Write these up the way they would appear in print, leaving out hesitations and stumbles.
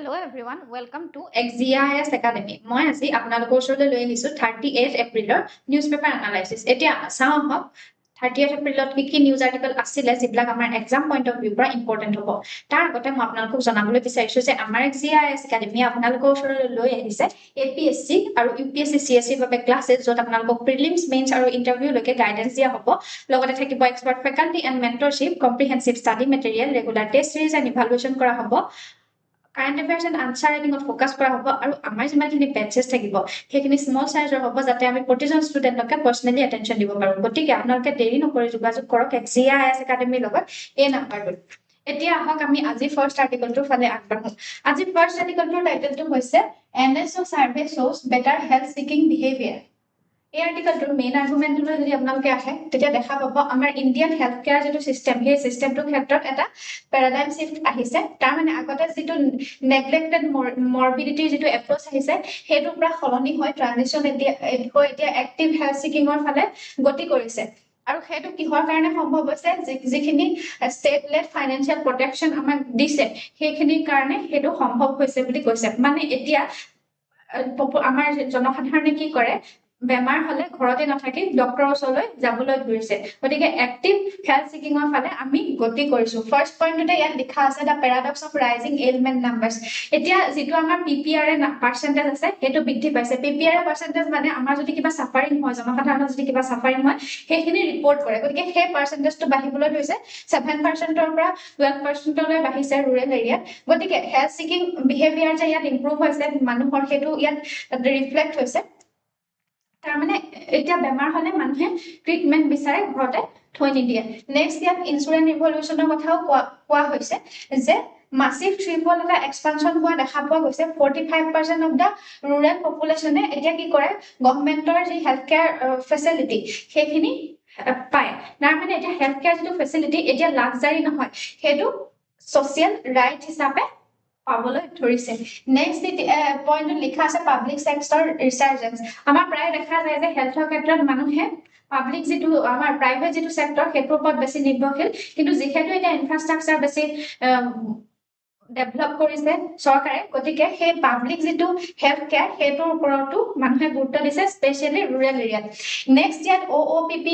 Hello everyone, welcome to XGIS Academy. মই আজি আপোনালোকৰ ওচৰলৈ লৈ আহিছো 38 এপ্ৰিলৰ নিউজপেপাৰ এনালাইসিস। এতিয়া চাওঁ হওক 38 এপ্ৰিলত কি নিউজ আৰ্টিকেল আছিল যিবিলাক আমাৰ এক্সাম পইণ্ট অফ ভিউ পৰা ইম্পৰ্টেন্ট হ'ব। তাৰ আগতে মই আপোনালোকক জনাবলৈ বিচাৰিছো যে আমাৰ XGIS Academy আপোনালোকৰ ওচৰলৈ লৈ আহিছে APSC আৰু UPSC CSC বাবে ক্লাसेस যত আপোনালোকক প্ৰিলিমছ মেইনছ আৰু ইন্টাৰভিউ লৈকে গাইডেন্স দিয়া হ'ব। লগতে থাকিব expert faculty and mentorship, comprehensive study material, regular test series and evaluation কৰা হ'ব। কাৰেণ্ট এফেয়াৰ্স এণ্ড আনসাৰ ৰাইটিঙত ফোকাস কৰা হ'ব আৰু আমাৰ যিমানখিনি বেচেছ থাকিব সেইখিনি স্মল সাইজৰ হ'ব যাতে আমি প্ৰতিজন ষ্টুডেণ্টকে পাৰ্সোনালি এটেনশন দিব পাৰো। গতিকে আপোনালোকে দেৰি নকৰি যোগাযোগ কৰক XGIS একাডেমীৰ লগত এই নাম্বাৰটোত। এতিয়া আহক আমি আজি ফাৰ্স্ট আৰ্টিকেলটোৰ ফালে আগবাঢ়ো। আজি ফাৰ্স্ট আৰ্টিকেলটোৰ টাইটেলটো হৈছে NSO survey shows better health seeking behavior। এই আৰ্টিকেলটোৰ মেইন আৰ্গুমেন্টলৈ যদি আপোনালোকে আহে তেতিয়া দেখা পাব আমাৰ ইণ্ডিয়ান হেলথ কেয়াৰ যেটো সিস্টেম সেই সিস্টেমটোৰ ক্ষেত্ৰত এটা প্যাৰাডাইম শিফট আহিছে। তাৰ মানে আগতে যেটো নেগলেক্টেড মৰবিডিটি যেটো এপ্ৰোচ আহিছে হেতুৰ পৰা সলনি হয় ট্ৰানজিশন এতিয়া এক্টিভ হেলথ সিকিঙৰ ফালে গতি কৰিছে। আৰু হেতু কিহৰ কাৰণে সম্ভৱ হৈছে যিখিনি ষ্টেট লেড ফাইনান্সিয়াল প্ৰটেকচন আমাক দিছে সেইখিনিৰ কাৰণে হেতু সম্ভৱ হৈছে বুলি কৈছে। মানে এতিয়া আমাৰ জনসাধাৰণে কি কৰে বেমাৰ হলে ঘৰতে নাথাকি ডক্টৰৰ ওচৰলৈ যাবলৈ ধৰিছে। গতিকে এক্টিভ হেলথ সিকিঙৰ ফালে আমি গতি কৰিছো। ফাৰ্স্ট পইণ্টতে ইয়াত লিখা আছে দা প্যাৰাডক্স অফ ৰাইজিং এইলমেন্ট নাম্বাৰস। এতিয়া যেটো আমাৰ PPR পাৰ্সেন্টেজ আছে হেতু বৃদ্ধি পাইছে। PPR পাৰ্সেন্টেজ মানে আমাৰ যদি কিবা সাফাৰিং হয় জনসাধাৰণৰ যদি কিবা সাফাৰিং হয় সেইখিনি ৰিপৰ্ট কৰে। গতিকে সেই পাৰ্সেন্টেজটো বাঢ়িবলৈ ধৰিছে 7% পৰা 12% লৈ বাঢ়িছে ৰুৰেল এৰিয়াত। গতিকে হেলথ সিকিং বিহেভিয়াৰ যে ইয়াত ইমপ্ৰুভ হৈছে মানুহৰ হেতু ইয়াত ৰিফ্লেক্ট হৈছে। তাৰ মানে এতিয়া বেমাৰ হলে মানুহে ট্ৰিটমেন্ট বিচাৰে ঘৰতে থৈ নিদিয়ে। নেক্সট ইয়াত ইনস্যুৰেন্স ৰিভলিউশনৰ কথাও কোৱা হৈছে যে মাসিভ থ্ৰিফল এটা এক্সপানশন হোৱা দেখা পোৱা গৈছে। 45% অফ দা ৰুৰেল পপুলেশনে এতিয়া কি কৰে গভৰ্নমেন্টৰ যি হেলথ কেয়াৰ ফেসিলিটি সেইখিনি পায়। তাৰ মানে এতিয়া হেলথ কেয়াৰ যেটো ফেসিলিটি এতিয়া লাক্সাৰি নহয় হেতু সোশিয়েল ৰাইট হিচাপে পাবলৈ ধৰিছে। নেক্সট পইণ্টত লিখা আছে পাব্লিক সেক্টৰ ৰিসাৰ্জেন্স। আমাৰ প্ৰায় দেখা যায় যে হেলথৰ ক্ষেত্ৰত মানুহে পাব্লিক যেটো আমাৰ প্ৰাইভেট যেটো সেক্টৰ হেতুৰ ওপৰত বেছি নিৰ্ভৰশীল, কিন্তু যেহেতু এটা ইনফ্ৰাষ্ট্ৰাকচাৰ বেছি ডেভেলপ কৰিছে চৰকাৰে গতিকে সেই পাব্লিক যেটো হেলথ কেয়াৰ হেতুৰ ওপৰতো মানুহে গুৰুত্ব দিছে স্পেশালি ৰুৰেল এৰিয়াত। নেক্সট ইয়াত OOPP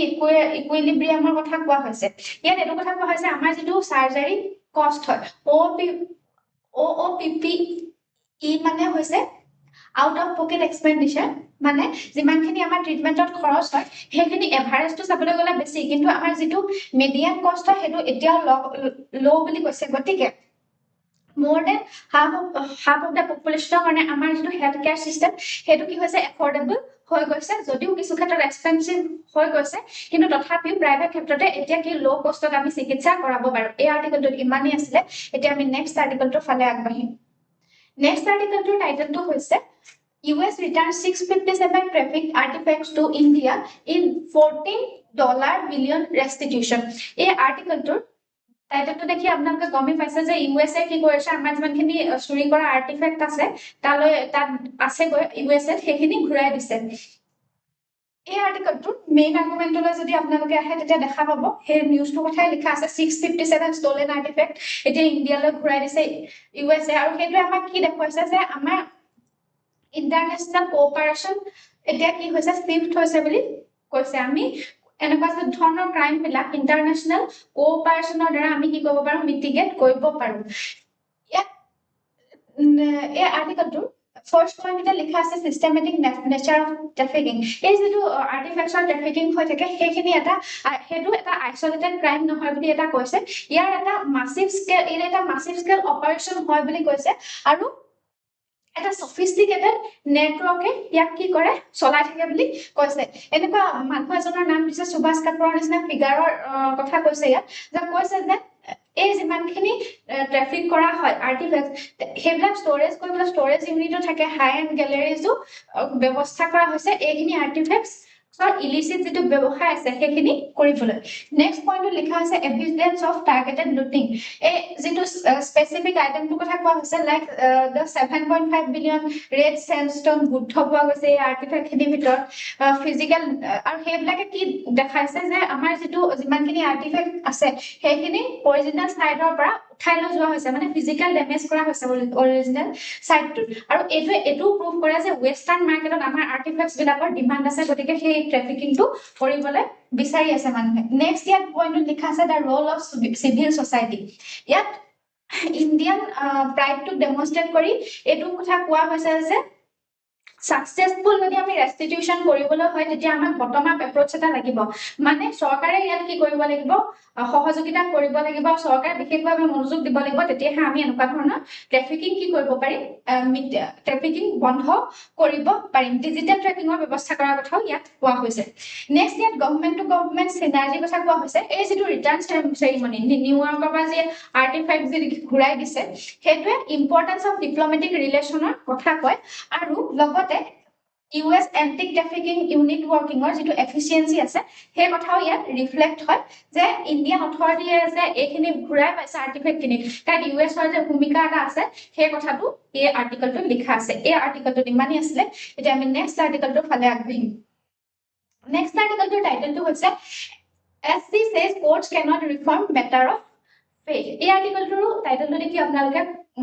ইকুইলিব্ৰিয়ামৰ কথা কোৱা হৈছে। ইয়াত এটো কথা কোৱা হৈছে আমাৰ যেটো সাৰ্জাৰি কষ্ট হয় OOPP মানে হৈছে আউট অফ পকেট এক্সপেন্ডিচাৰ। মানে যিমানখিনি আমাৰ ট্ৰিটমেন্টত খৰচ হয় সেইখিনি এভাৰেজটো চাবলৈ গলে বেছি, কিন্তু আমাৰ যেটো মিডিয়ান কষ্ট হয় হেতু এতিয়া লো বুলি কৈছে। গতিকে more than half of the population কাৰণে আমাৰ যেটো হেলথ কেয়াৰ সিস্টেম হেতু কি হৈছে এফৰ্ডেবল হৈ গৈছে। যদিও কিছু ক্ষেত্ৰত এক্সপেন্সিভ হৈ গৈছে কিন্তু তথাপিও প্ৰাইভেট ক্ষেত্ৰতে এতিয়া কি লো কষ্টত আমি চিকিৎসা কৰাব পাৰো। এই আৰ্টিকেলটোত ইমানেই আছিলে। এতিয়া আমি নেক্সট আৰ্টিকেলটোৰ ফালে আগবাঢ়িম। নেক্সট আৰ্টিকেলটোৰ টাইটেলটো হৈছে US returns 657 traffic artifacts to India in $14 billion restitution। এই আৰ্টিকেলটোৰ টাইটেলটো দেখি আপোনালোকে গমে পাইছে যে USA কি কৰিছে আমাৰ যিমানখিনি চুৰি কৰা আৰ্টিফেক্ট আছে তাত আছে USA সেইখিনি ঘূৰাই দিছে। এই আৰ্টিকেলটোৰ মেইন আৰ্গুমেন্টলৈ যদি আপোনালোকে আহে তেতিয়া দেখা পাব সেই নিউজটোৰ কথাই লিখা আছে 657 stolen artifact এতিয়া ইণ্ডিয়ালৈ ঘূৰাই দিছে USA। আৰু সেইটোৱে আমাক কি দেখুৱাইছে যে আমাৰ ইন্টাৰনেশনাল কোঅপাৰেচন এতিয়া কি হৈছে শিফট হৈছে বুলি কৈছে। আমি এনেকুৱা ধৰণৰ ক্ৰাইম বিলাক ইন্টাৰনেশনাল কোঅপাৰেচনৰ দ্বাৰা আমি কি কৰিব পাৰো মিটিগেট কৰিব পাৰো। এই আৰ্টিকেলটোৰ ফাৰ্স্ট পইণ্টতে লিখা আছে সিস্টেমেটিক নেচাৰ অফ ট্ৰাফিকিং। এই যেটো আৰ্টিফেক্টছৰ ট্ৰাফিকিং হৈ থাকে সেইখিনি এটা আইসোলেটেড ক্ৰাইম নহয় বুলি এটা কৈছে। ইয়াৰ এটা মাসিভ স্কেল অপাৰেচন হয় বুলি কৈছে। আৰু এটা সফিষ্টিকেটেড নেটৱৰ্কে ইয়াক কি কৰে চলাই থাকে বুলি কৈছে। এনেকুৱা মানুহ এজনৰ নাম দিছে সুভাষ কাপুৰৰ নিচিনা ফিগাৰৰ কথা কৈছে ইয়াত যে কৈছে যে এই যিমানখিনি ট্ৰাফিক কৰা হয় আৰ্টিফেক্ট সেইবিলাক ষ্টৰেজ কৰিবলৈ ষ্টৰেজ ইউনিটও থাকে হাই এণ্ড গেলেৰিজো ব্যৱস্থা কৰা হৈছে এইখিনি আৰ্টিফেক্টছ ইলিচিট যেটো ব্যৱসায় আছে সেইখিনি কৰিবলৈ। নেক্সট পইণ্টত লিখা আছে এভিডেন্স অফ টাৰ্গেটেড লুটিং। এই যেটো স্পেসিফিক আইটেমটোৰ কথা কোৱা হৈছে like the 7.5 billion red sandstone Buddha পোৱা গৈছে এই আৰ্টিফেক্ট খিনিৰ ভিতৰত ফিজিক্যাল আৰু সেইবিলাকে কি দেখাইছে যে আমাৰ যেটো যিমানখিনি আৰ্টিফেক্ট আছে সেইখিনি অৰিজিনাল সাইটৰ পৰা ঠাইলৈ যোৱা হৈছে মানে ফিজিক্যাল ডেমেজ কৰা হৈছে অৰিজিনেল সাইটটো আৰু এটো প্ৰুভ কৰে যে ওয়েস্টাৰ্ণ মাৰ্কেটত আমাৰ আৰ্টিফেক্টস বিলাকৰ ডিমান্ড আছে গতিকে সেই ট্ৰাফিকিংটো কৰিবলৈ বিচাৰি আছে মানুহে নেক্সট ইয়াত পইণ্টত লিখা আছে দা ৰোল অফ সিভিল সোসাইটি ইয়াত ইণ্ডিয়ান প্ৰাইডটো ডেমনস্ট্ৰেট কৰি এটো কথা কোৱা হৈছে যে সাকসেসফুল যদি আমি ৰেস্টিটিউশন কৰিবলৈ হয় তেতিয়া আমাক বটম আপ এপ্ৰোচ এটা লাগিব মানে চৰকাৰে ইয়াত কি কৰিব লাগিব সহযোগিতা কৰিব লাগিব চৰকাৰে বিশেষভাৱে মনোযোগ দিব লাগিব তেতিয়াহে আমি এনেকুৱা ধৰণৰ ট্ৰাফিকিং কি কৰিব পাৰিম ট্ৰাফিকিং বন্ধ কৰিব পাৰিম ডিজিটেল ট্ৰেকিংৰ ব্যৱস্থা কৰাৰ কথাও ইয়াত কোৱা হৈছে নেক্সট ইয়াত গভৰ্নমেন্ট টু গভৰ্নমেন্ট সিনাৰ্জি কথা কোৱা হৈছে এই যেটো ৰিটাৰ্ন সেৰেমনি নিউয়ৰ্কৰ পৰা যে আৰ্টিফেক্ট যে ঘূৰাই দিছে সেইটোৱে ইম্পৰ্টেন্স অফ ডিপ্লোমেটিক ৰিলেচনৰ কথা কয় আৰু লগতে US এন্টি ট্ৰাফিকিং ইউনিট ওয়াৰ্কিংৰ যেটো এফিচিয়েন্সি আছে সেই কথাও ইয়াত ৰিফ্লেক্ট হয় যে ইণ্ডিয়ান অথৰিটিয়ে যে এইখিনি ঘূৰাই পাইছে আৰ্টিফেক্ট খিনি তাত US ৰ যে ভূমিকা এটা আছে সেই কথাটো এই আৰ্টিকলটো লিখা আছে এই আৰ্টিকলটো ইমানই আছিল এতিয়া আমি নেক্সট আৰ্টিকলটো ফালে আগবাঢ়িম নেক্সট আৰ্টিকলটোৰ টাইটেলটো হৈছে SC says courts cannot reform matter of faith এই আৰ্টিকলটোৰ টাইটেলটো দেখি আপোনালোকে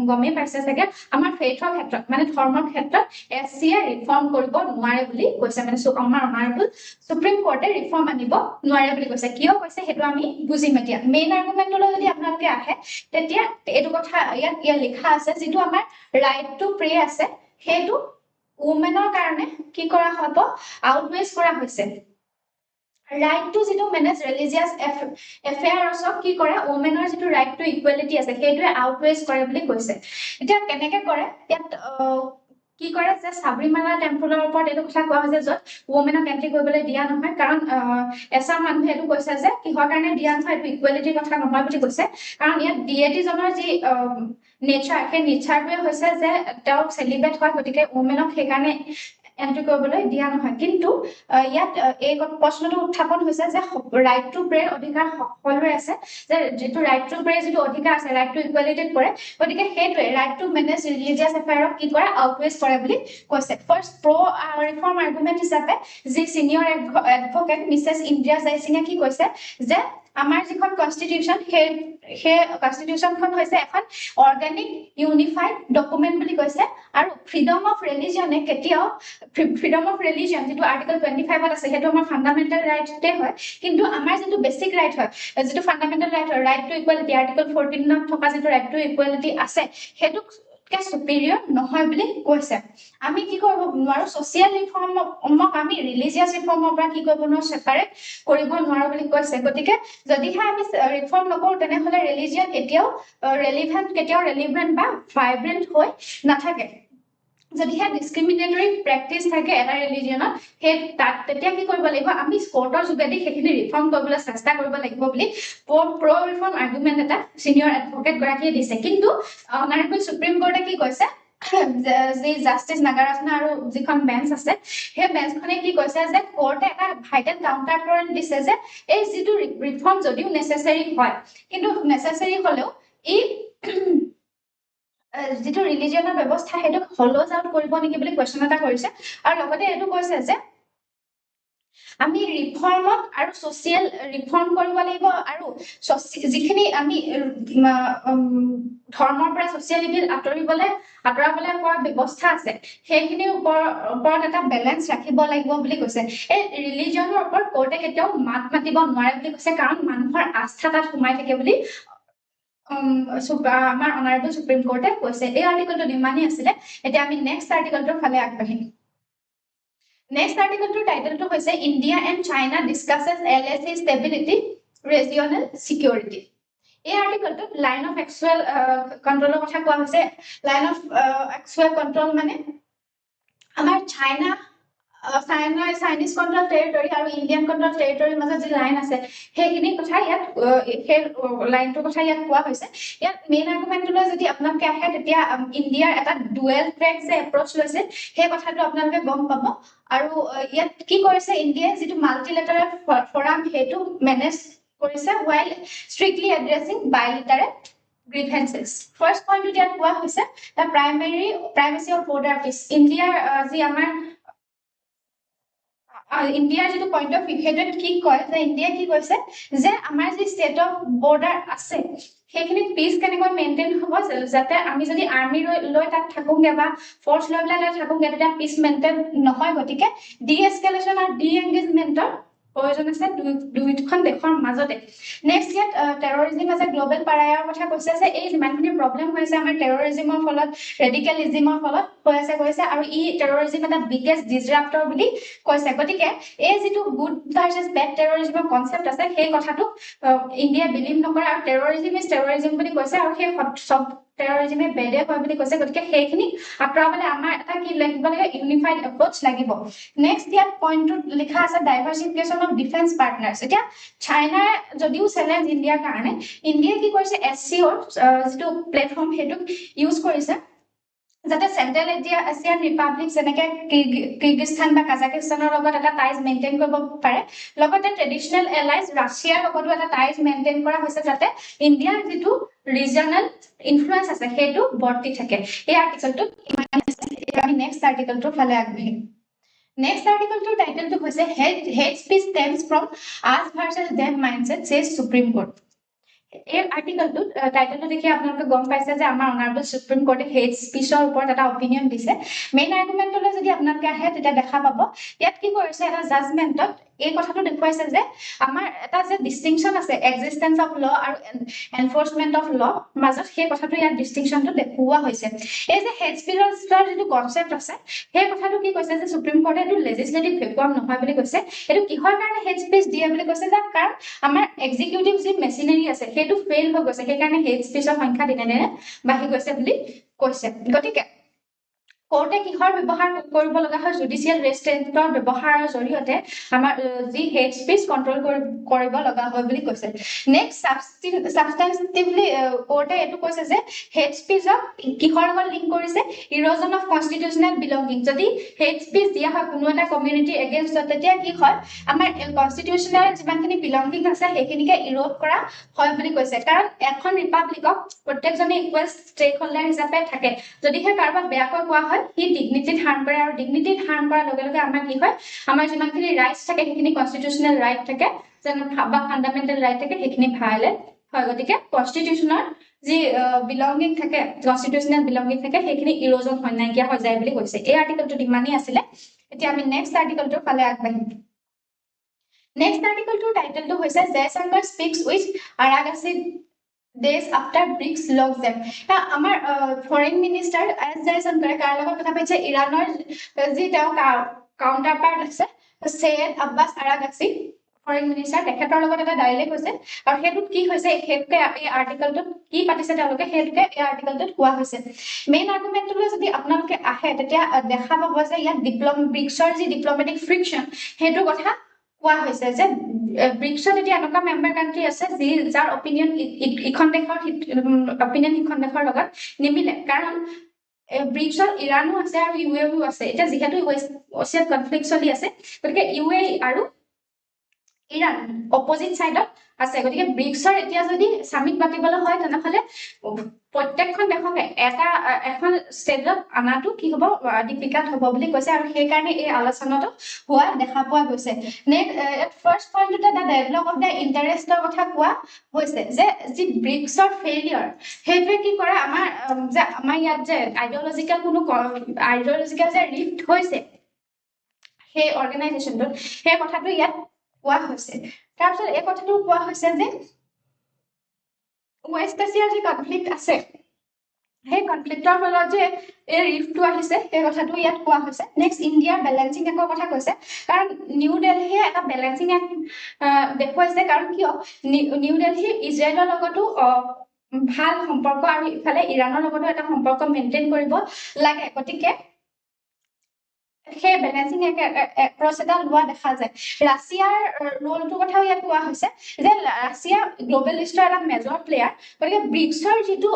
গমে পাইছে চাগে আমাৰ ফেথৰ ক্ষেত্ৰত মানে ধৰ্মৰ ক্ষেত্ৰত এছচিয়ে ৰিফৰ্ম কৰিব নোৱাৰে বুলি কৈছে মানে আমাৰ অনাৰেবল সুপ্ৰিম কোৰ্টে ৰিফৰ্ম আনিব নোৱাৰে বুলি কৈছে কিয় কৈছে হেতু আমি বুজিম এতিয়া মেইন আৰ্গুমেন্টলৈ যদি আপোনালোকে আহে তেতিয়া এটো কথা ইয়াত লিখা আছে যেটো আমাৰ ৰাইট টু প্ৰে আছে হেতু ওমেনৰ কাৰণে কি কৰা হ'ব আউটৱেজ কৰা হৈছে right to যেটো মেনেজ ৰিলিজিয়াছ এফেয়াৰছক কি কৰে ওমেনৰ যেটো ৰাইট টু ইকুৱেলিটি আছে হেতুৱে আউটৱেজ কৰে বুলি কৈছে এতিয়া কেনেকে কৰে ইয়াত কি কৰে যে সাবৰিমালা টেম্পলৰ ওপৰত এটো কথা কোৱা হৈছে যত ওমেনক এন্ট্ৰি কৰিবলৈ দিয়া নহয় কাৰণ এসা মানুহে এটো কৈছে যে কিহৰ কাৰণে দিয়া নহয় এটো ইকুৱেলিটিৰ কথা নহয় বুলি কৈছে কাৰণ ইয়াত ডিএটি জনৰ যি নেচাৰ সেই নেচাৰটোৱে হৈছে যে তেওঁ সেলিব্ৰেট হয় গতিকে ওমেনক সেই কাৰণে এন্ট্ৰি কৰিবলৈ দিয়া নহয় কিন্তু ইয়াত এই প্ৰশ্নটো উত্থাপন হৈছে যে ৰাইট টু প্ৰে অধিকাৰ সকলোৰে আছে যে যেটো ৰাইট টু প্ৰে যেটো অধিকাৰ আছে ৰাইট টু ইকুৱেলিটিত পৰে গতিকে হেতুৱে ৰাইট টু মেনেজ ৰিলিজিয়াছ এফেয়াৰক কি কৰে আউটৱেজ কৰে বুলি কৈছে ফাৰ্স্ট প্ৰ ৰিফৰ্ম আৰ্গুমেন্ট হিচাপে যি সিনিয়ৰ এডভোকেট মিছেছ ইন্দিৰা জয়সিঙে কি কৈছে যে আমাৰ যিখন কনস্টিটিউশন সেই কনস্টিটিউশনখন হৈছে এখন অৰ্গানিক ইউনিফাইড ডকুমেন্ট বুলি কৈছে আৰু ফ্ৰীডম অফ ৰিলিজিয়নে কেতিয়াও ফ্ৰীডম অফ ৰিলিজিয়ন যেটো আৰ্টিকল 25 আছে হেতু আমাৰ ফান্ডামেন্টাল ৰাইটতে হয় কিন্তু আমাৰ যেটো বেসিক ৰাইট হয় যেটো ফান্ডামেন্টাল ৰাইট হয় ৰাইট টু ইকুৱেলিটি আৰ্টিকল 14 ত থকা যেটো ৰাইট টু ইকুৱেলিটি আছে হেতু কে সুপিৰিয়ৰ নহয় বুলি কৈছে আমি কি কৰিব নোৱাৰো সোশিয়াল ৰিফৰ্মক আমি ৰিলিজিয়াছ ৰিফৰ্মৰ পৰা কি কৰিব নোৱাৰো সেপাৰেট কৰিব নোৱাৰো বুলি কৈছে গতিকে যদিহে আমি ৰিফৰ্ম নকৰো তেনেহলে ৰিলিজিয়ন কেতিয়াও ৰেলিভেন্ট বা ভাইব্ৰেন্ট হৈ নাথাকে যদিহে ডিসক্ৰিমিনেটৰি প্ৰেক্টিস থাকে এটা ৰিলিজিয়নত হে তেতিয়া কি কৰিব লাগিব আমি কোৰ্টৰ যোগেদি সেইখিনি ৰিফৰ্ম কৰিবলৈ চেষ্টা কৰিব লাগিব বুলি প্ৰ ৰিফৰ্ম আৰ্গুমেন্ট এটা সিনিয়ৰ এডভোকেট গৰাকীয়ে দিছে কিন্তু অনাৰেবল সুপ্ৰিম কোৰ্টে কি কৈছে যে জাস্টিস নাগাৰত্ন আৰু যিখন বেঞ্চ আছে সেই বেঞ্চখনে কি কৈছে যে কোৰ্টে এটা ভাইটেল কাউন্টাৰ পইণ্ট দিছে যে এই যেটো ৰিফৰ্ম যদিও নেসেসাৰী হয় কিন্তু নেসেসাৰী হলেও ই যেটো ৰিলিজিয়নৰ ব্যৱস্থা হেতু হলোজ আউট কৰিব নেকি বুলি কোৱেশ্চন এটা কৰিছে আৰু লগতে এটো কৈছে যে আমি ৰিফৰ্মত আৰু সোশিয়াল ৰিফৰ্ম কৰিব লাগিব আৰু যিখিনি আমি ধৰ্মৰ পৰা সোশিয়াল ইভিল আতৰাবলৈ কৰা ব্যৱস্থা আছে সেইখিনিৰ ওপৰত এটা বেলেন্স ৰাখিব লাগিব বুলি কৈছে এই ৰিলিজিয়নৰ ওপৰত কোৰ্টে কেতিয়াও মাত মাতিব নোৱাৰে বুলি কৈছে কাৰণ মানুহৰ আস্থা তাত সোমাই থাকে বুলি আমাৰ অনাৰেবল সুপ্ৰিম কোৰ্টে কৈছে এই আৰ্টিকলটো ইমানই আছিল এতিয়া আমি নেক্সট আৰ্টিকলটোৰ ফালে আগবাঢ়িম নেক্সট আৰ্টিকলটোৰ টাইটেলটো হৈছে India and China discusses LAC stability regional security এই আৰ্টিকলটোত লাইন অফ এক্সুৱেল কন্ট্ৰোলৰ কথা কোৱা হৈছে লাইন অফ এক্সুৱেল কন্ট্ৰোল মানে আমাৰ চাইনিজ কন্ট্ৰোল টেৰিটৰি আৰু ইণ্ডিয়ান কন্ট্ৰোল টেৰিটৰিৰ মাজত যি লাইন আছে সেইখিনি কথা ইয়াত সেই লাইনটোৰ কথা ইয়াত কোৱা হৈছে ইয়াত মেইন আৰ্গুমেন্টলৈ যদি আপোনালোকে আহে তেতিয়া ইণ্ডিয়াৰ এটা ডুৱেল ট্ৰেক যে এপ্ৰোচ লৈছে সেই কথাটো আপোনালোকে গম পাব আৰু ইয়াত কি কৰিছে ইণ্ডিয়াই যেটো মাল্টিলেটাৰেল ফৰাম হেতু মেনেজ কৰিছে while strictly addressing bilateral grievances first point to ইয়াত কোৱা হৈছে the primacy of border peace India যি আমাৰ ইণ্ডিয়াৰ যিটো পইণ্ট অফ ভিউ সেইটোত কি কয় যে ইণ্ডিয়াই কি কৈছে যে আমাৰ যি ষ্টেট অফ বৰ্ডাৰ আছে সেইখিনিত পিচ কেনেকৈ মেইনটেইন হ'ব যাতে আমি যদি আৰ্মি লৈ তাত থাকোঁগে বা ফ'ৰ্চ লৈ পেলাই তাত থাকোঁগে তেতিয়া পিচ মেইনটেইন নহয় গতিকে ডি এছকেলেশ্যন আৰু ডি এংগেজমেণ্টৰ প্ৰয়োজন আছে দুয়োখন দেশৰ মাজতে নেক্সট ইয়াত টেৰৰিজিম আছে গ্ল'বেল পাৰায়াৰ কথা কৈছে যে এই যিমানখিনি প্ৰব্লেম হৈছে আমাৰ টেৰৰিজিমৰ ফলত ৰেডিকেলিজিমৰ ফলত হৈ আছে কৈছে আৰু ই টেৰৰিজিম এটা বিগেষ্ট ডিসৰাপ্টৰ বুলি কৈছে গতিকে এই যিটো গুড ভাৰ্চেছ বেড টেৰৰিজিমৰ কনচেপ্ট আছে সেই কথাটো ইণ্ডিয়াই বিলিভ নকৰে আৰু টেৰৰিজিম ইজ টেৰৰিজিম বুলি কৈছে আৰু সেই সব টেৰৰিজিমে বেডে হয় বুলি কৈছে গতিকে সেইখিনি আঁতৰাবলৈ আমাৰ এটা কি লাগিব লাগে ইউনিফাইড এপ্ৰ'চ লাগিব নেক্সট ইয়াত পইণ্টটোত লিখা আছে ডাইভাৰ্চিফিকেশ্যন অফ ডিফেন্স পাৰ্টনাৰ্ছ এতিয়া চাইনাই যদিও চেলেঞ্জ ইণ্ডিয়াৰ কাৰণে ইণ্ডিয়াই কি কৰিছে SCOৰ যিটো প্লেটফৰ্ম সেইটোক ইউজ কৰিছে যাতে চেণ্ট্ৰেল এছিয়ান ৰিপাব্লিক যেনেকে কিৰ্গিস্তান বা কাজাকিস্তানৰ লগত এটা টাইজ মেইনটেইন কৰিব পাৰে লগতে ট্ৰেডিশ্যনেল এলাইজ ৰাছিয়াৰ লগতো এটা টাইজ মেইনটেইন কৰা হৈছে যাতে ইণ্ডিয়াৰ যিটো ৰিজনেল ইনফ্লুৱেঞ্চ আছে সেইটো বৰ্তি থাকে এই আৰ্টিকলটোত আমি নেক্সট আৰ্টিকলটোৰ ফালে আগবাঢ়িম নেক্সট আৰ্টিকলটোৰ টাইটেলটো হৈছে হেড স্পীচ ষ্টেমছ ফ্ৰম আছ ভাৰ্চেছ দেম মাইণ্ডছেট চেজ সুপ্ৰিম কোৰ্ট এই আৰ্টিকলটোত টাইটেলটো দেখি আপোনালোকে গম পাইছে যে আমাৰ অনাৰেবল সুপ্ৰিম কোৰ্টে হেড স্পীচৰ ওপৰত এটা অপিনিয়ন দিছে মেইন আৰ্গুমেণ্টলৈ যদি আপোনালোকে আহে তেতিয়া দেখা পাব ইয়াত কি কৰিছে এটা জাজমেণ্টত এই কথাটো দেখুৱাইছে যে আমাৰ এটা যে ডিষ্টিংশ্যন আছে এক্সিষ্টেঞ্চ অফ ল আৰু এনফৰ্চমেণ্ট অফ ল মাজত সেই কথাটো ইয়াত ডিষ্টিংশ্যনটো দেখুওৱা হৈছে এই যে হেড স্পীচৰ যিটো কনচেপ্ট আছে সেই কথাটো কি কৈছে যে সুপ্ৰিম কোৰ্টে এইটো লেজিছলেটিভ ভেকুৱাম নহয় বুলি কৈছে এইটো কিহৰ কাৰণে হেড স্পীচ দিয়ে বুলি কৈছে যে কাৰণ আমাৰ এক্সিকিউটিভ যি মেচিনাৰী আছে সেইটো ফেইল হৈ গৈছে সেইকাৰণে হেড স্পীচৰ সংখ্যা দিনে দিনে বাঢ়ি গৈছে বুলি কৈছে গতিকে কোৰ্টে কিহৰ ব্যৱহাৰ কৰিব লগা হয় জুডিচিয়েল ৰেষ্ট্ৰেণ্টৰ ব্যৱহাৰৰ জৰিয়তে আমাৰ যি হেড স্পীচ কণ্ট্ৰল কৰিব লগা হয় বুলি কৈছে নেক্সট সাবষ্টেন্টিভলি কোৰ্টে এইটো কৈছে যে হেড স্পীচক কিহৰ লগত লিংক কৰিছে ইৰ'জন অফ কনষ্টিটিউচনেল বিলংগিং যদি হেড স্পীচ দিয়া হয় কোনো এটা কমিউনিটিৰ এগেইনষ্টত তেতিয়া কি হয় আমাৰ কনষ্টিটিউচনেল যিমানখিনি বিলংগিং আছে সেইখিনিকে ইৰ'ড কৰা হয় বুলি কৈছে কাৰণ এখন ৰিপাব্লিকক প্ৰত্যেকজনে ইকুৱেল ষ্টেক হোল্ডাৰ হিচাপে থাকে যদিহে কাৰোবাক বেয়াকৈ কোৱা হয় সি ডিগনিটিত হাৰ্ম কৰে আৰু ডিগনিটিত হাৰ্ম কৰাৰ লগে লগে আমাৰ কি হয় আমাৰ যিমানখিনি ৰাইটছ থাকে সেইখিনি কনষ্টিটিউচনেল ৰাইট থাকে যেনে বা ফাণ্ডামেণ্টেল ৰাইট থাকে সেইখিনি ভায়লেট হয় গতিকে কনষ্টিটিউচনৰ যি বিলংগিং থাকে কনষ্টিটিউচনেল বিলংগিং থাকে সেইখিনি ইৰ'জন হয় নাইকিয়া হৈ যায় বুলি কৈছে এই আৰ্টিকলটোত ইমানেই আছিলে এতিয়া আমি নেক্সট আৰ্টিকলটোৰ ফালে আগবাঢ়িম নেক্সট আৰ্টিকলটোৰ টাইটেলটো হৈছে Jaishankar speaks with Araghchi days after BRICS logs them আমাৰ ফৰেন মিনিষ্টাৰ এছ জয়শংকৰে কাৰ লগত কথা পাতিছে ইৰাণৰ যি তেওঁ কাউণ্টাৰ পাৰ্ট আছে সৈয়দ আব্বাছ আৰাগাছি ফৰেন মিনিষ্টাৰ তেখেতৰ লগত এটা ডাইলেক্ট হৈছে আৰু সেইটোত কি হৈছে সেইটোকে এই আৰ্টিকলটোত কি পাতিছে তেওঁলোকে সেইটোকে এই আৰ্টিকলটোত কোৱা হৈছে মেইন আৰ্গুমেণ্টটোলৈ যদি আপোনালোকে আহে তেতিয়া দেখা পাব যে ইয়াত ব্ৰিক্সৰ যি ডিপ্ল'মেটিক ফ্ৰিকশ্যন সেইটো কথা কোৱা হৈছে যে ব্ৰিক্সত এতিয়া এনেকুৱা মেম্বাৰ কাণ্ট্ৰি আছে যি যাৰ অপিনিয়ন ইখন দেশৰ অপিনিয়ন সিখন দেশৰ লগত নিমিলে কাৰণ ব্ৰিক্সত ইৰাণো আছে আৰু UAEও আছে এতিয়া যিহেতু ৱেষ্ট এছিয়াত কনফ্লিক্ট চলি আছে গতিকে UAE আৰু ইৰাণ অপজিট ছাইডত আছে গতিকে ব্ৰিক্সৰ এতিয়া যদি সামিট পাতিবলৈ হয় তেনেহ'লে প্ৰত্যেকখন দেশকে এখন ষ্টেজত অনাটো কি হ'ব ডিফিকাল্ট হ'ব বুলি কৈছে আৰু সেইকাৰণে এই আলোচনাটো হোৱা দেখা পোৱা গৈছে ফাৰ্ষ্ট পইণ্টটোতে দ্য ডেভেলপ অফ দ্য ইণ্টাৰেষ্টৰ কথা কোৱা হৈছে যে যি ব্ৰিক্সৰ ফেইলিয়ৰ সেইটোৱে কি কৰে আমাৰ ইয়াত যে আইডিঅলজিকেল যে ৰিফ্ট হৈছে সেই অৰ্গেনাইজেশ্যনটোত সেই কথাটো ইয়াত কোৱা হৈছে তাৰপিছত এই কথাটো কোৱা হৈছে যে ৱেষ্ট এছিয়াৰ যি কনফ্লিক্ট আছে সেই কনফ্লিক্টৰ ফলত যে এই ৰিফ্টটো আহিছে সেই কথাটো ইয়াত কোৱা হৈছে নেক্সট ইণ্ডিয়াৰ বেলেঞ্চিং এক্টৰ কথা কৈছে কাৰণ নিউ দিল্লীয়ে এটা বেলেঞ্চিং এক্ট দেখুৱাইছে কাৰণ কিয় নিউ দিল্লী ইজৰাইলৰ লগতো ভাল সম্পৰ্ক আৰু ইফালে ইৰাণৰ লগতো এটা সম্পৰ্ক মেইনটেইন কৰিব লাগে গতিকে সেই বেলেঞ্চিং এপ্ৰ'চ এটা লোৱা দেখা যায় ৰাছিয়াৰ ৰোলটোৰ কথাও ইয়াত কোৱা হৈছে যে ৰাছিয়া গ্ল'বেল লিষ্টৰ এটা মেজৰ প্লেয়াৰ গতিকে ব্ৰিক্সৰ যিটো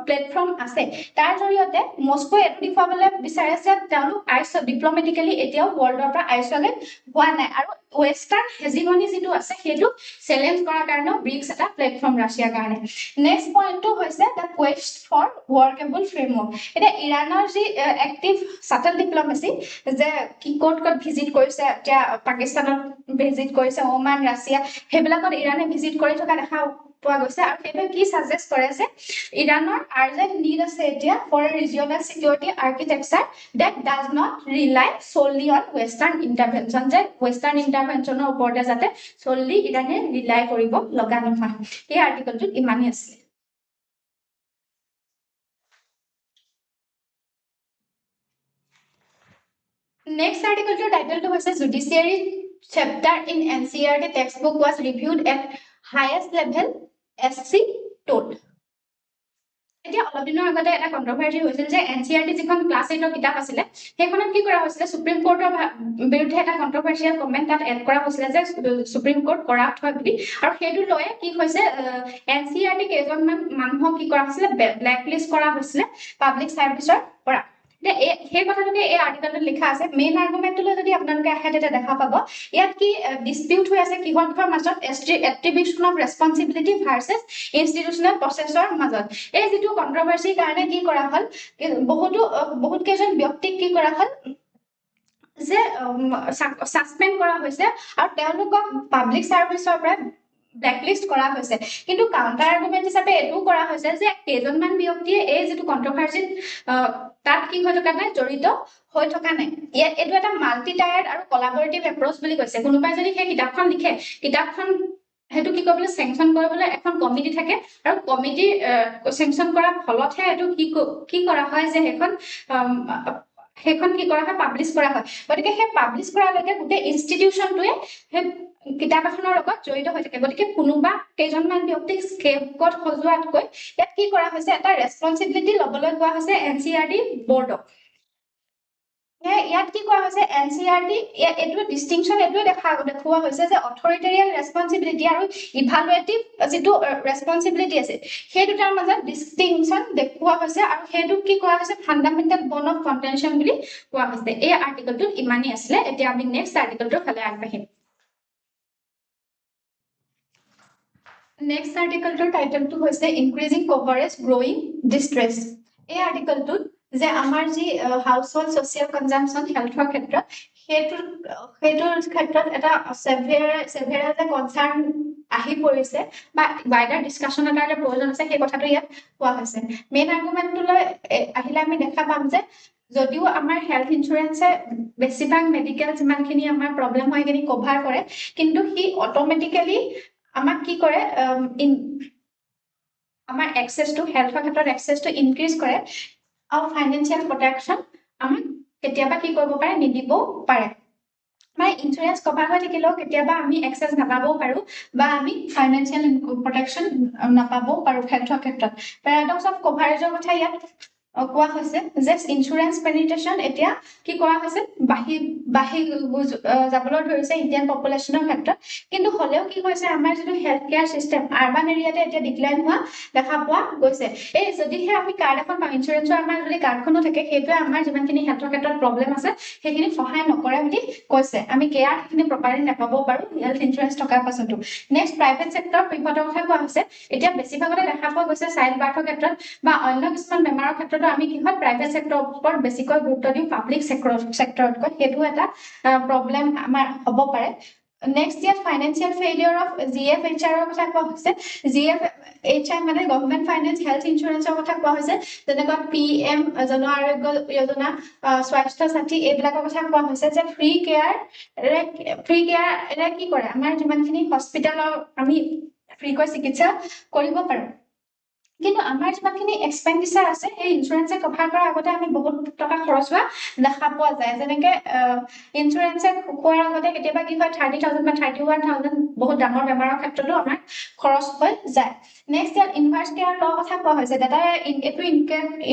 প্লেটফৰ্ম আছে তাৰ জৰিয়তে মস্কোৱে এইটো দেখুৱাবলৈ বিচাৰে যে তেওঁলোক ডিপ্ল'মেটিকেলি এতিয়াও ৱৰ্ল্ডৰ পৰা আইচলেট হোৱা নাই আৰু ৱেষ্টাৰ্ণ হেজিমনি যিটো আছে সেইটো চেলেঞ্জ কৰাৰ কাৰণেও ব্ৰিক্স এটা প্লেটফৰ্ম ৰাছিয়াৰ কাৰণে নেক্সট পইণ্টটো হৈছে দ্য কুৱেষ্ট ফৰ ৱৰ্কেবল ফ্ৰেমৱৰ্ক এতিয়া ইৰাণৰ যি এক্টিভ ছাটল ডিপ্ল'মেচি যে কি ক'ত ভিজিট কৰিছে এতিয়া পাকিস্তানত ভিজিট কৰিছে ওমান ৰাছিয়া সেইবিলাকত ইৰাণে ভিজিট কৰি থকা দেখা পোৱা গৈছে আৰু সেইটোৱে কি সাজেষ্ট কৰে যে ইৰাণৰ আৰ্জেন্ট নিড আছে এতিয়া for regional security architecture that does not rely solely on western intervention যে western interventionৰ ওপৰতে যাতে solely ইৰাণে ৰিলাই কৰিব লগা নহয় এই আৰ্টিকলটোত ইমানেই আছে Next article to title to was Judiciary chapter in NCERT textbook was reviewed at highest level SC told. এতিয়া অলপ দিনৰ আগতে এটা কন্ট্ৰভাৰ্সি হৈছিল যে এনসিআৰটি যিখন ক্লাছ 8ৰ কিতাপ আছিল সেইখনত কি কৰা হৈছিল সুপ্ৰিম কোৰ্টৰ বিৰুদ্ধে এটা কন্ট্ৰভাৰ্সিয়াল কমেন্ট তাত এড কৰা হৈছিল যে সুপ্ৰিম কোৰ্ট কৰাপ্ট হয় বুলি আৰু সেইটো লৈ কি হৈছে এনসিআৰটি কেইজনমান মানুহক কি কৰা হৈছিল ব্ল্যাক লিষ্ট কৰা হৈছিল পাব্লিক সাৰ্ভিসৰ পৰা সেই কথাটোকে এই আৰ্টিকলটোত লিখা আছে মেইন আৰ্গুমেন্টটো যদি আপোনালোকে আহে তেতিয়া দেখা পাব ইয়াত কি ডিসপিউট হৈ আছে কিহৰ মাজত এট্ৰিবিউশন অফ ৰেসপন্সিবিলিটি ভাৰ্সেস ইনষ্টিটিউশনাল প্ৰসেছৰ মাজত এই যেটো কন্ট্ৰভাৰ্সিৰ কাৰণে কি কৰা হল বহুত কেইজন ব্যক্তিক কি কৰা হল যে সাসপেন্ড কৰা হৈছে আৰু তেওঁলোকক পাব্লিক সাৰ্ভিসৰ পৰা ব্ল্যাকলিষ্ট কৰা হৈছে কিন্তু কাউন্টাৰ আৰ্গুমেন্ট হিচাপে এটো কৰা হৈছে যে কেইজনমান ব্যক্তিয়ে এই যেটো কন্ট্ৰভাৰ্সি তাত কি হৈ থকা নাই জড়িত হৈ থকা নাই এটো এটা মাল্টি টায়াৰ্ড আৰু কোলাবৰেটিভ এপ্ৰোচ বুলি কৈছে কোনোবাই যদি সেই কিতাপখন লিখে কিতাপখন হেতু কি কৰিবলৈ স্যাংশন কৰিবলৈ এখন কমিটি থাকে আৰু কমিটি স্যাংশন কৰা ফলতহে এটো কি কৰা হয় যে হেখন কি কৰা হয় পাবলিশ কৰা হয় গতিকে হে পাবলিশ কৰাৰ লগে গোটেই ইনষ্টিটিউশনটোৱে হে কিতাপ এখনৰ লগত জড়িত হৈ থাকে গতিকে কোনোবা কেইজনমান ব্যক্তিক স্কেপগট সজোৱাতকৈ ইয়াত কি কৰা হৈছে এটা ৰেসপন্সিবিলিটি লবলৈ কোৱা হৈছে এনসিআৰটি বৰ্ডক ইয়াত কি কোৱা হৈছে এনসিআৰটি এটো ডিস্টিংশন এটো দেখুৱা হৈছে যে অথৰিটেৰিয়াল ৰেসপন্সিবিলিটি আৰু ইভালুৱেটিভ যেটো ৰেসপন্সিবিলিটি আছে সেই দুটাৰ মাজত ডিস্টিংশন দেখুৱা হৈছে আৰু হেতু কি কোৱা হৈছে ফান্ডামেন্টাল বন অফ কন্টেনশন বুলি কোৱা হৈছে এই আৰ্টিকলটোত ইমানেই আছিল এতিয়া আমি নেক্সট আৰ্টিকলটোৰ ফালে আগবাঢ়িম Next article to title to was the increasing coverage growing distress. এই আৰ্টিকলটোত যে আমাৰ যি হাউসহোল্ড সোশিয়াল কনজাম্পশন হেলথৰ ক্ষেত্ৰত হেতুৰ ক্ষেত্ৰত এটা সেভিয়াৰ যে কনসাৰ্ন আহি পৰিছে বা ওয়াইডাৰ ডিসকাশন এটাৰ প্ৰয়োজন আছে সেই কথাটো ইয়াত কোৱা হৈছে মেইন আৰ্গুমেন্টটো লৈ আহিলে আমি দেখা পাম যে যদিও আমাৰ হেলথ ইন্সুৰেন্সে বেছিভাগ মেডিকেল যিমানখিনি আমাৰ প্ৰবলেম হয় কিনি কভাৰ কৰে কিন্তু হি অটোমেটিক্যালি আমাক কি কৰে আমাৰ এক্সেস টু হেলথৰ ক্ষেত্ৰত এক্সেস টু ইনক্ৰিজ কৰে আৰু ফাইনান্সিয়াল প্ৰটেকশন আমাক কেতিয়াবা কি কৰিব পাৰে নিদিব পাৰে মানে ইন্সুৰেন্স কভাৰ হৈ থাকিলেও কেতিয়াবা আমি এক্সেস নাপাবও পাৰো বা আমি ফাইনান্সিয়াল প্ৰটেকশন নাপাবও পাৰো হেলথৰ ক্ষেত্ৰত প্যাৰাডক্স অফ কভাৰেজৰ কথা ইয়াত কোৱা হৈছে যে ইন্সুৰেন্স পেনিট্ৰেচন এতিয়া কি কৰা হৈছে বাহি যাবলৈ ধৰিছে ইণ্ডিয়ান পপুলেশনৰ ক্ষেত্ৰত কিন্তু হলেও কি হৈছে আমাৰ যেটো হেলথ কেয়াৰ সিস্টেম আৰবান এৰিয়াতে এতিয়া ডিক্লাইন হোৱা দেখা পোৱা গৈছে এই যদিহে আমি কাৰ্ড এখন পাম ইন্সুৰেন্সৰ আমাৰ যদি কাৰ্ডখনো থাকে সেইটোৱে আমাৰ যিমানখিনি হেলথৰ ক্ষেত্ৰত প্ৰবলেম আছে সেইখিনি সহায় নকৰে বুলি কৈছে আমি কেয়াৰ খিনি প্ৰপাৰলি নাপাব পাৰো হেলথ ইন্সুৰেন্স থকাৰ পাছতো নেক্সট প্ৰাইভেট সেক্টৰ পিভটৰ কথা কোৱা হৈছে এতিয়া বেছিভাগতে দেখা পোৱা গৈছে চাইল্ড বাৰ্থৰ ক্ষেত্ৰত বা অন্য কিছুমান বেমাৰৰ ক্ষেত্ৰত আমি কি হয় প্ৰাইভেট সেক্টৰৰ ওপৰত বেছিকৈ গুৰুত্ব দিও পাব্লিক সেক্টৰতকৈ হেতু এটা প্ৰবলেম আমাৰ হ'ব পাৰে নেক্সট ইয়াত ফাইনান্সিয়াল ফেইলিয়ৰ অফ জিএফএইচআৰ ৰ কথা কোৱা হৈছে জিএফএইচআই মানে গভৰ্নমেন্ট ফাইনান্স হেলথ ইন্সুৰেন্সৰ কথা কোৱা হৈছে যেনেকৈ পিএম জন আৰোগ্য যোজনা স্বাস্থ্য সাথী এইবিলাকৰ কথা কোৱা হৈছে যে ফ্ৰী কেয়াৰ কি কৰে আমাৰ যিমানখিনি হস্পিটালৰ আমি ফ্ৰীকৈ চিকিৎসা কৰিব পাৰো কিন্তু আমাৰ যিমানখিনি এক্সপেন্ডিচাৰ আছে এই ইন্সুৰেন্সে কভাৰ কৰাৰ আগতে আমি বহুত টকা খৰচ হোৱা দেখা পোৱা যায় যেনেকৈ ইন্সুৰেন্সে কোৱাৰ আগতে কেতিয়াবা কি হয় 30,000 বা 31,000 বহুত ডাঙৰ বেমাৰৰ ক্ষেত্ৰতো আমাৰ খৰচ হৈ যায় নেক্সট ইয়াত ইনভাৰ্স কেয়াৰ ল কথা কোৱা হৈছে দাদা এটো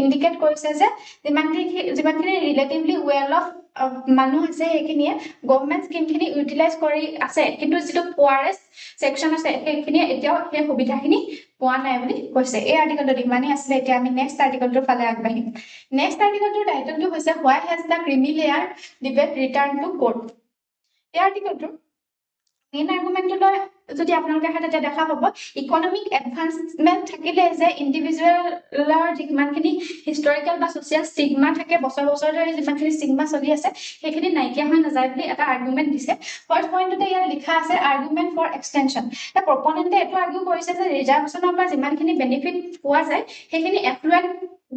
ইন্ডিকেট কৰিছে যে যিমানখিনি ৰিলেটিভলি ওয়েল অফ মানুহ আছে এইখিনিয়ে গভৰ্নমেন্ট স্কিমখিনি ইউটিলাইজ কৰি আছে কিন্তু যেটো পুৱাৰেষ্ট সেকশন আছে সেইখিনি এতিয়াও সেই সুবিধাখিনি পোৱা নাই বুলি কৈছে এই আৰ্টিকলটো ইমানেই আছিল এতিয়া আমি নেক্সট আৰ্টিকলটোৰ ফালে আগবাঢ়িম নেক্সট আৰ্টিকলটোৰ টাইটেলটো হৈছে why has the creamy layer debate return to court এই আৰ্টিকলটো মেইন আৰ্গুমেণ্টলৈ যদি আপোনালোকে আহে তেতিয়া দেখা পাব ইকনমিক এডভান্সমেণ্ট থাকিলে যে ইণ্ডিভিজুৱেলৰ যিমানখিনি হিষ্টৰিকেল বা ছ'চিয়েল ষ্টিগমা থাকে বছৰ বছৰ ধৰি যিমানখিনি ষ্টিগমা চলি আছে সেইখিনি নাইকিয়া হৈ নাযায় বুলি এটা আৰ্গুমেণ্ট দিছে ফাৰ্ষ্ট পইণ্টতে ইয়াত লিখা আছে আৰ্গুমেণ্ট ফৰ এক্সটেনশ্যন প্ৰপনেণ্টে এইটো আৰ্গিউ কৰিছে যে ৰিজাৰ্ভেশ্যনৰ পৰা যিমানখিনি বেনিফিট পোৱা যায় সেইখিনি এফ্লুৱেণ্ট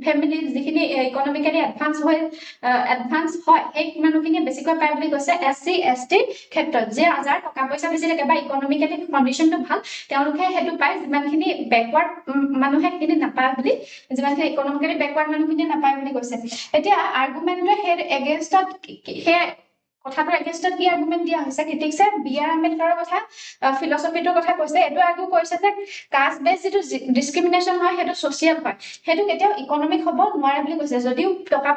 ফেমিলি যিখিনি ইকনমিকেলি এডভান্স হয় সেই মানুহখিনিয়ে বেছিকৈ পায় বুলি কৈছে SC ST ক্ষেত্ৰত যে যাৰ টকা পইচা বেছি থাকে বা ইকনমিকেলি কণ্ডিশ্যনটো ভাল তেওঁলোকে সেইটো পায় যিমানখিনি বেকৱাৰ্ড মানুহে সেইখিনি নাপায় বুলি যিমানখিনি ইকনমিকেলি বেকৱাৰ্ড মানুহখিনিয়ে নাপায় বুলি কৈছে এতিয়া আৰ্গুমেণ্টটোৱে সেই এগেইনষ্টত সেই কথাটোৰ এগেইনষ্টত কি আৰ্গুমেণ্ট দিয়া হৈছে ক্ৰিটিক্সে BR আম্বেদকাৰৰ কথা ফিলচফিটোৰ কথা কৈছে এইটো আৰ্গিউ কৰিছে যে কাষ্ট বেছ যিটো ডিছক্ৰিমিনেশ্যন হয় সেইটো ছ'চিয়েল হয় সেইটো কেতিয়াও ইকনমিক হ'ব নোৱাৰে বুলি কৈছে যদিও টকা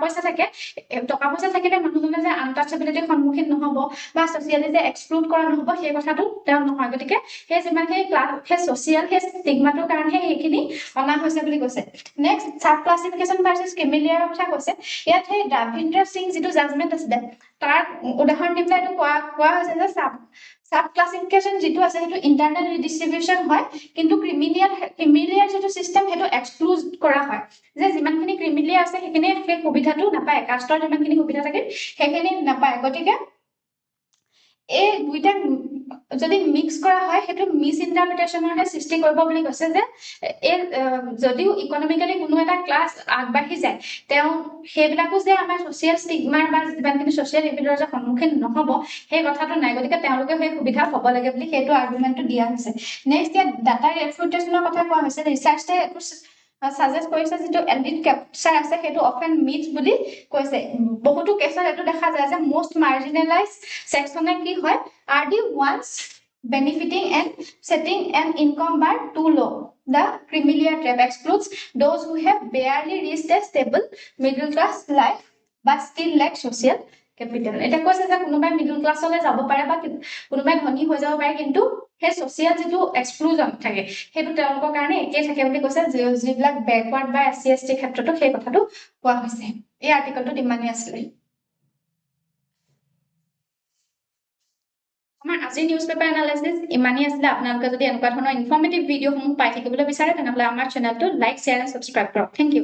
পইচা থাকিলে মানুহজনে যে আনটাচেবিলিটিৰ সন্মুখীন নহ'ব বা ছ'চিয়েলি যে এক্সক্লুড কৰা নহ'ব সেই কথাটো তেওঁ নহয় গতিকে সেই যিমানখিনি সেই ছ'চিয়েল সেই ষ্টিগমাটোৰ কাৰণেহে সেইখিনি অনা হৈছে বুলি কৈছে নেক্সট চাব ক্লাছিফিকেশ্যন ভাৰ্চেছ ক্ৰিমিলিয়াৰৰ কথা কৈছে ইয়াত সেই ৰাভিন্দ্ৰ সিং যিটো জাজমেণ্ট আছিলে তাৰ উদাহৰণ দি পেলাই এইটো কোৱা হৈছে যে চাব ক্লাছিফিকেশ্যন যিটো আছে সেইটো ইণ্টাৰনেল ৰিডিষ্ট্ৰিবিউশ্যন হয় কিন্তু ক্ৰিমিলিয়াৰ যিটো ছিষ্টেম সেইটো এক্সক্লুড কৰা হয় যে যিমানখিনি ক্ৰিমিলিয়াৰ আছে সেইখিনি সেই সুবিধাটো নাপায় কাষ্টৰ যিমানখিনি সুবিধা থাকে সেইখিনি নাপায় গতিকে এই দুইটা যদি মিক্স কৰা হয় সেইটো মিছ ইণ্টাৰপ্ৰিটেশ্যনৰহে সৃষ্টি কৰিব বুলি কৈছে যে এই যদিও ইকনমিকেলি কোনো এটা ক্লাছ আগবাঢ়ি যায় তেওঁ সেইবিলাকো যে আমাৰ ছ'চিয়েল ষ্টিগমাৰ বা যিমানখিনি ছ'চিয়েল ইভিলৰ সন্মুখীন নহ'ব সেই কথাটো নাই গতিকে তেওঁলোকে সেই সুবিধা হ'ব লাগে বুলি সেইটো আৰ্গুমেণ্টটো দিয়া হৈছে নেক্সট ইয়াত ডাটা ৰেফিউটেশ্যনৰ কথা কোৱা হৈছে ৰিচাৰ্চে এইটো সাজেষ্ট কৰিছে যিটো এলিট কেপচাৰ আছে সেইটো অফেন মিথ বুলি কৈছে বহুতো কেছত এইটো দেখা যায় যে মোষ্ট মাৰ্জিনেলাইজ ছেকশ্যনে কি হয় R the once benefiting and setting an income bar too low. The Creamilia trap excludes those who have barely reached a stable middle class life but still lack social capital. এটা কৈছে যে কোনোবাই middle ক্লাছলৈ যাব পাৰে বা কোনোবাই ধনী হৈ যাব পাৰে কিন্তু সেই ছ'চিয়েল যিটো এক্সক্লুজন থাকে সেইটো তেওঁলোকৰ কাৰণে একেই থাকে বুলি কৈছে যিবিলাক বেকৱাৰ্ড বা SC ST ক্ষেত্ৰতো সেই কথাটো কোৱা হৈছে এই আৰ্টিকলটোত ইমানেই আছিলে আমাৰ আজি নিউজ পেপাৰ এনালাইচিছ ইমানেই আছিলে আপোনালোকে যদি এনেকুৱা ধৰণৰ ইনফৰ্মেটিভ ভিডিঅ'সমূহ পাই থাকিবলৈ বিচাৰে তেনেহ'লে আমাৰ চেনেলটো লাইক শ্বেয়াৰ এণ্ড ছাবস্ক্ৰাইব কৰক থেংক ইউ